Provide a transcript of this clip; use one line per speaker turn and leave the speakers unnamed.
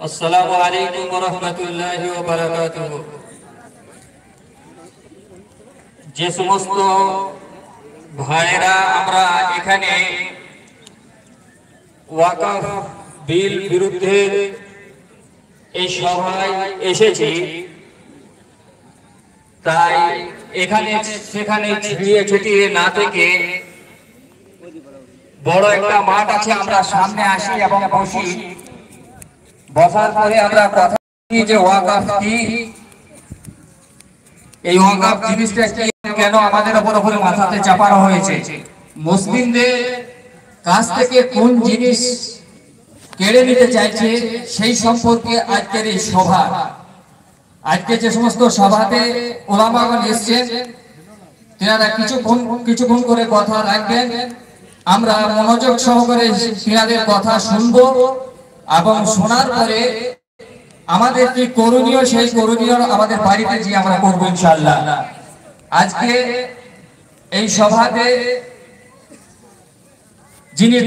আসসালামু আলাইকুম ওয়া রাহমাতুল্লাহি ওয়া বারাকাতুহু। যে সমস্ত ভাইরা আমরা এখানে ওয়াকফ বিল বিরুদ্ধে এই সভায় এসেছি, তাই এখানে সেখানে ছড়িয়ে ছিটিয়ে না থেকে বড় একটা মাঠ আছে, আমরা সামনে আসি এবং বসি। বসার পরে আমরা কথা বলি যে ওয়াকফ কি, এই ওয়াকফ জিনিসটা কি, কেন আমাদের উপরে মাথাতে চাপানো হয়েছে, মুসলিমদের কাছ থেকে কোন জিনিস কেড়ে নিতে চাইছে, সেই সম্পর্কে আজকের এই সভা। আজকে যে সমস্ত সভাতে ওলামাগণ এসেছেন, তেনারা কিছুক্ষণ করে কথা রাখবেন। আমরা মনোযোগ সহকারে তেনাদের কথা শুনবো এবং শোনার পরে আমাদের কি করণীয়, সেই করণীয় আমাদের বাড়িতে যে আমরা করবো ইনশাআল্লাহ। আজকে এই সভাতে যিনি